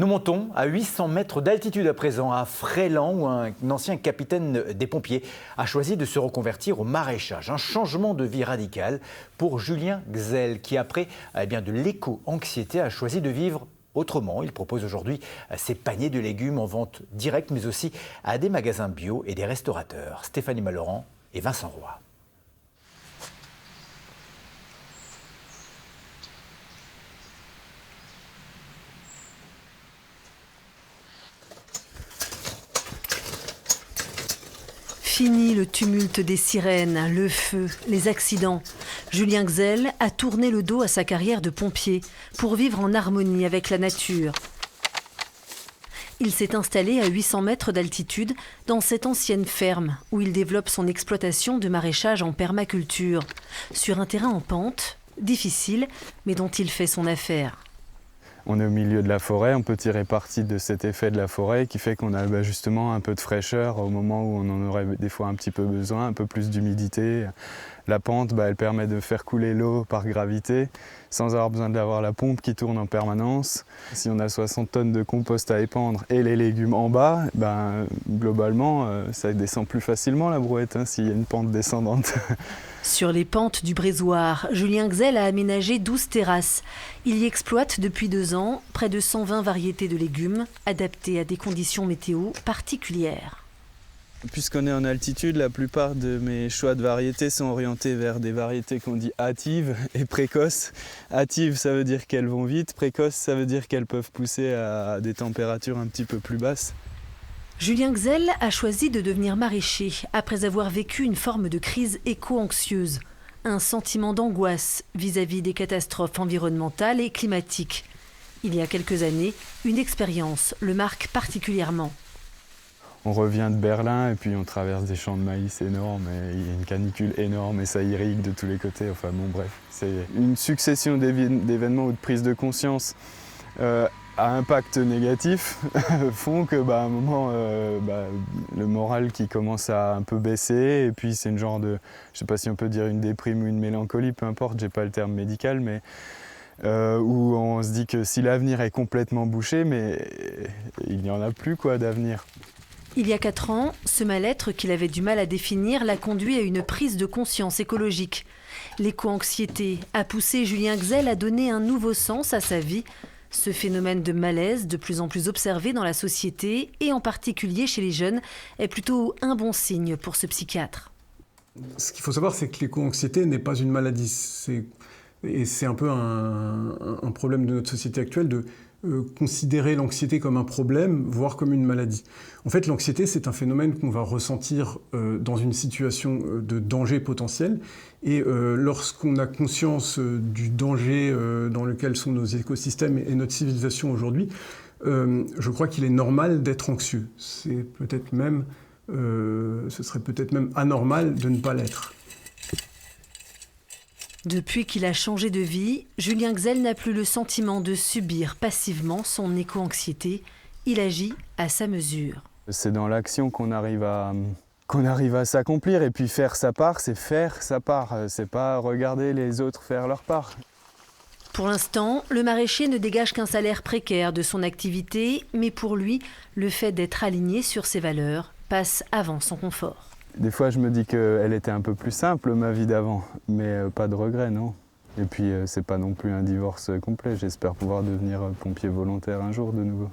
Nous montons à 800 mètres d'altitude à présent, à Fréland, où un ancien capitaine des pompiers a choisi de se reconvertir au maraîchage. Un changement de vie radical pour Julien Gzel, qui après de l'éco-anxiété a choisi de vivre autrement. Il propose aujourd'hui ses paniers de légumes en vente directe, mais aussi à des magasins bio et des restaurateurs. Stéphanie Malorand et Vincent Roy. Fini le tumulte des sirènes, le feu, les accidents. Julien Gzel a tourné le dos à sa carrière de pompier pour vivre en harmonie avec la nature. Il s'est installé à 800 mètres d'altitude dans cette ancienne ferme où il développe son exploitation de maraîchage en permaculture, sur un terrain en pente, difficile, mais dont il fait son affaire. On est au milieu de la forêt, on peut tirer parti de cet effet de la forêt qui fait qu'on a justement un peu de fraîcheur au moment où on en aurait des fois un petit peu besoin, un peu plus d'humidité. La pente, elle permet de faire couler l'eau par gravité sans avoir besoin d'avoir la pompe qui tourne en permanence. Si on a 60 tonnes de compost à épandre et les légumes en bas, globalement, ça descend plus facilement la brouette s'il y a une pente descendante. Sur les pentes du Brésoir, Julien Gzel a aménagé 12 terrasses. Il y exploite depuis 2 ans près de 120 variétés de légumes adaptées à des conditions météo particulières. Puisqu'on est en altitude, la plupart de mes choix de variétés sont orientés vers des variétés qu'on dit hâtives et précoces. Hâtives, ça veut dire qu'elles vont vite. Précoces, ça veut dire qu'elles peuvent pousser à des températures un petit peu plus basses. Julien Gzel a choisi de devenir maraîcher après avoir vécu une forme de crise éco-anxieuse, un sentiment d'angoisse vis-à-vis des catastrophes environnementales et climatiques. Il y a quelques années, une expérience le marque particulièrement. On revient de Berlin et puis on traverse des champs de maïs énormes et il y a une canicule énorme et ça irrigue de tous les côtés. C'est une succession d'événements ou de prises de conscience à impact négatif font que à un moment le moral qui commence à un peu baisser et puis c'est une genre de, je sais pas si on peut dire une déprime ou une mélancolie, peu importe, j'ai pas le terme médical, mais où on se dit que si l'avenir est complètement bouché, mais il n'y en a plus d'avenir. Il y a 4 ans, ce mal-être qu'il avait du mal à définir l'a conduit à une prise de conscience écologique. L'éco-anxiété a poussé Julien Gzel à donner un nouveau sens à sa vie. Ce phénomène de malaise, de plus en plus observé dans la société, et en particulier chez les jeunes, est plutôt un bon signe pour ce psychiatre. Ce qu'il faut savoir, c'est que l'éco-anxiété n'est pas une maladie. C'est un peu un problème de notre société actuelle de considérer l'anxiété comme un problème, voire comme une maladie. En fait, l'anxiété, c'est un phénomène qu'on va ressentir dans une situation de danger potentiel. Et lorsqu'on a conscience du danger dans lequel sont nos écosystèmes et notre civilisation aujourd'hui, je crois qu'il est normal d'être anxieux. Ce serait peut-être même anormal de ne pas l'être. Depuis qu'il a changé de vie, Julien Gzel n'a plus le sentiment de subir passivement son éco-anxiété. Il agit à sa mesure. C'est dans l'action qu'on arrive à s'accomplir et puis faire sa part, c'est faire sa part. C'est pas regarder les autres faire leur part. Pour l'instant, le maraîcher ne dégage qu'un salaire précaire de son activité, mais pour lui, le fait d'être aligné sur ses valeurs passe avant son confort. Des fois, je me dis qu'elle était un peu plus simple, ma vie d'avant, mais pas de regret, non. Et puis, c'est pas non plus un divorce complet. J'espère pouvoir devenir pompier volontaire un jour de nouveau.